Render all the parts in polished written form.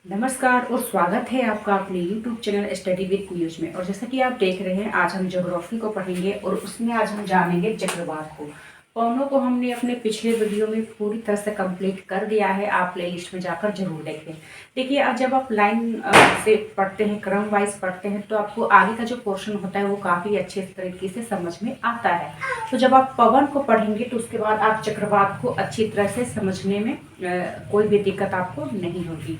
नमस्कार और स्वागत है आपका अपने YouTube channel study with news में। और जैसा कि आप देख रहे हैं, आज हम ज्योग्राफी को पढ़ेंगे और उसमें आज हम जानेंगे चक्रवात को। पौनों को हमने अपने पिछले वीडियो में पूरी तरह से कंप्लीट कर दिया है। आप प्लेलिस्ट में जाकर जरूर देखें। देखिए, आज जब आप लाइन से पढ़ते हैं, क्रम वाइज पढ़ते हैं, तो आपको आगे का जो पोर्शन होता है वो काफ़ी अच्छे तरीके से समझ में आता है। तो जब आप पवन को पढ़ेंगे तो उसके बाद आप चक्रवात को अच्छी तरह से समझने में कोई भी दिक्कत आपको नहीं होगी।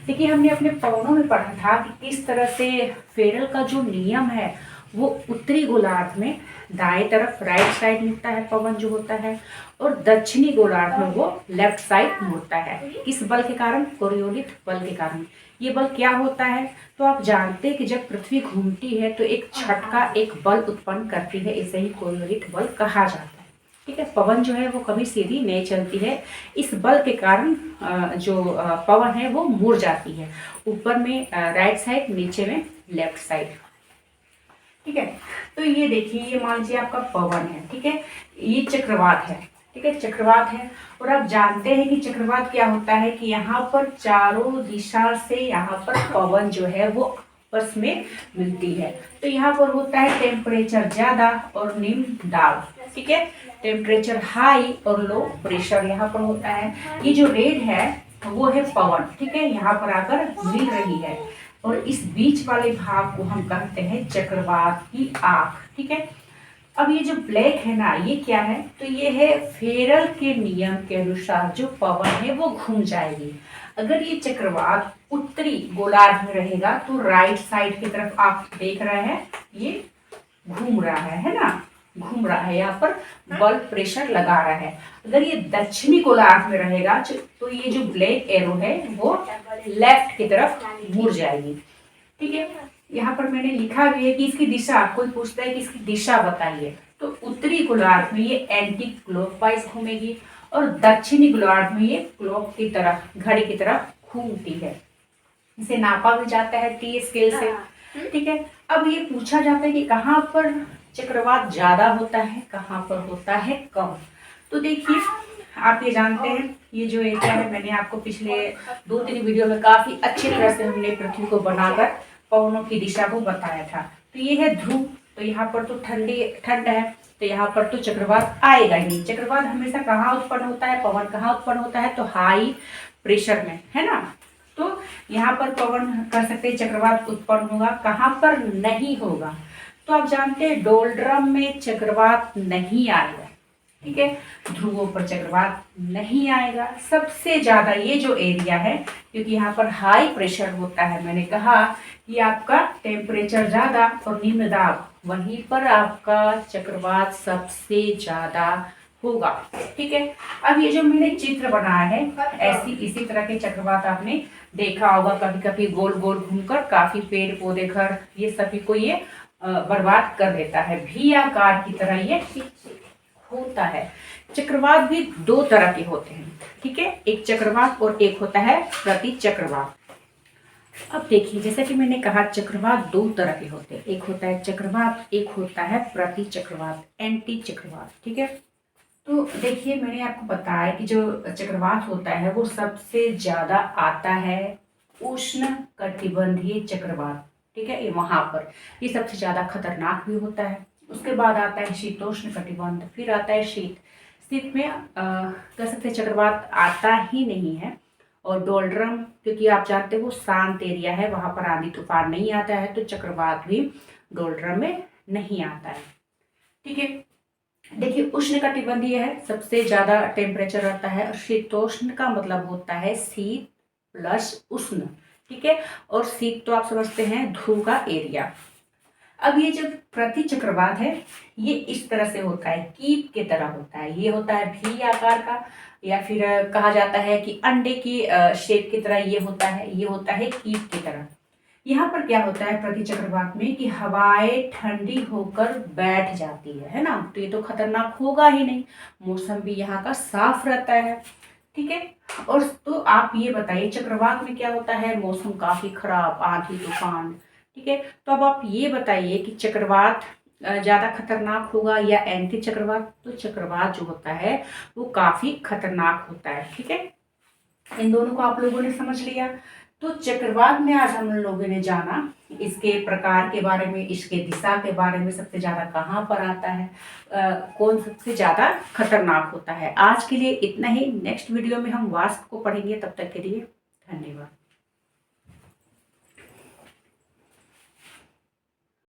देखिए, हमने अपने पवनों में पढ़ा था कि किस तरह से फेरल का जो नियम है वो उत्तरी गोलार्ध में दाएं तरफ राइट साइड मुड़ता है पवन जो होता है, और दक्षिणी गोलार्ध में वो लेफ्ट साइड मुड़ता है। किस बल के कारण? कोरियोलिस बल के कारण। ये बल क्या होता है? तो आप जानते हैं कि जब पृथ्वी घूमती है तो एक झटका, एक बल उत्पन्न करती है। इसे ही कोरियोलिस बल कहा जाता है। ठीक है, पवन जो है वो कभी सीधी नहीं चलती है। इस बल के कारण जो पवन है वो मुड़ जाती है, ऊपर में राइट साइड, नीचे में लेफ्ट साइड। ठीक है, तो ये देखिए, ये मान लीजिए आपका पवन है। ठीक है, ये चक्रवात है। ठीक है, चक्रवात है। और आप जानते हैं कि चक्रवात क्या होता है कि यहाँ पर चारों दिशा से यहाँ पर पवन जो है वो आपस में मिलती है। तो यहाँ पर होता है टेम्परेचर ज्यादा और निम्न दाब। ठीक है, टेम्परेचर हाई और लो प्रेशर यहाँ पर होता है। ये जो रेड है वो है पवन। ठीक है, यहाँ पर आकर मिल रही है, और इस बीच वाले भाग को हम कहते हैं चक्रवात की आंख। ठीक है, अब ये जो ब्लैक है ना, ये क्या है? तो ये है फेरल के नियम के अनुसार जो पवन है वो घूम जाएगी। अगर ये चक्रवात उत्तरी गोलार्ध में रहेगा तो राइट साइड की तरफ आप देख रहे हैं ये घूम रहा है ना, घूम रहा है, यहाँ पर बल प्रेशर लगा रहा है। अगर ये दक्षिणी गोलार्ध में रहेगा तो ये जो ब्लैक एरो है वो लेफ्ट की तरफ मुड़ जाएगी। ठीक है, यहाँ पर मैंने लिखा भी है कि इसकी दिशा, कोई पूछता है कि इसकी दिशा बताइए, तो उत्तरी गोलार्ध में ये एंटी क्लॉकवाइज घूमेगी और दक्षिणी गोलार्ध में ये क्लॉक की तरफ, घड़ी की तरफ घूमती है। इसे नापा भी जाता है टी स्केल से। ठीक है, अब ये पूछा जाता है कि कहाँ पर चक्रवात ज्यादा होता है, कहाँ पर होता है कम। तो देखिए, आप ये जानते हैं, ये जो एरिया है, मैंने आपको पिछले 2-3 वीडियो में काफी अच्छी तरह से हमने पृथ्वी को बनाकर पवनों की दिशा को बताया था। तो ये है ध्रुव, तो यहाँ पर तो ठंड है, तो यहाँ पर तो चक्रवात आएगा ही नहीं। चक्रवात हमेशा कहाँ उत्पन्न होता है, पवन कहाँ उत्पन्न होता है? तो हाई प्रेशर में, है ना। तो यहाँ पर पवन कर सकते हैं, चक्रवात उत्पन्न होगा। कहाँ पर नहीं होगा? तो आप जानते हैं डोलड्रम में चक्रवात नहीं आएगा। ठीक है, ध्रुवों पर चक्रवात नहीं आएगा। सबसे ज्यादा ये जो एरिया है, क्योंकि यहाँ पर हाई प्रेशर होता है, मैंने कहा कि आपका टेम्परेचर ज्यादा और निम्न दाब, वहीं पर आपका चक्रवात सबसे ज्यादा होगा। ठीक है, अब ये जो मैंने चित्र बनाया है, इसी तरह के चक्रवात आपने देखा होगा कभी कभी, गोल गोल घूमकर काफी पेड़ पौधे, घर, ये सभी को ये बर्बाद कर देता है। भी आकार की तरह ये होता है। चक्रवात भी 2 तरह के होते हैं। ठीक है, एक चक्रवात और एक होता है प्रति चक्रवात। अब देखिए, जैसे कि मैंने कहा, चक्रवात 2 तरह के होते हैं। एक होता है चक्रवात, एक होता है प्रति चक्रवात, एंटी चक्रवात। ठीक है, तो देखिए, मैंने आपको बताया कि जो चक्रवात होता है वो सबसे ज्यादा आता है उष्ण कटिबंधीय चक्रवात। ठीक है, ये वहां पर ये सबसे ज्यादा खतरनाक भी होता है। उसके बाद आता है शीतोष्ण कटिबंध, फिर आता है शीत। शीत में कह सकते हैं चक्रवात आता ही नहीं है। और डोलड्रम, क्योंकि आप जानते हैं वो शांत एरिया है, वहां पर आंधी तूफान नहीं आता है, तो चक्रवात भी डोलड्रम में नहीं आता है। ठीक है, देखिए, उष्ण कटिबंधीय है, सबसे ज्यादा टेम्परेचर रहता है। और शीतोष्ण का मतलब होता है शीत प्लस उष्ण। ठीक है, और शीत तो आप समझते हैं ध्रुव का एरिया। अब ये जब प्रति चक्रवात है, ये इस तरह से होता है, कीप के तरह होता है। ये होता है भी आकार का, या फिर कहा जाता है कि अंडे की शेप की तरह ये होता है। ये होता है कीप की तरह। यहाँ पर क्या होता है प्रति चक्रवात में कि हवाएं ठंडी होकर बैठ जाती है ना। तो ये तो खतरनाक होगा ही नहीं, मौसम भी यहाँ का साफ रहता है। ठीक है, और तो आप ये बताइए, चक्रवात में क्या होता है? मौसम काफी खराब, आंधी तूफान। ठीक है, तो अब आप ये बताइए कि चक्रवात ज्यादा खतरनाक होगा या एंटी चक्रवात? तो चक्रवात जो होता है वो काफी खतरनाक होता है। ठीक है, इन दोनों को आप लोगों ने समझ लिया। तो चक्रवात में आज हम लोगों ने जाना इसके प्रकार के बारे में, इसके दिशा के बारे में, सबसे ज़्यादा कहाँ पर आता है, कौन सबसे ज़्यादा खतरनाक होता है। आज के लिए इतना ही। नेक्स्ट वीडियो में हम वास्प को पढ़ेंगे। तब तक के लिए धन्यवाद।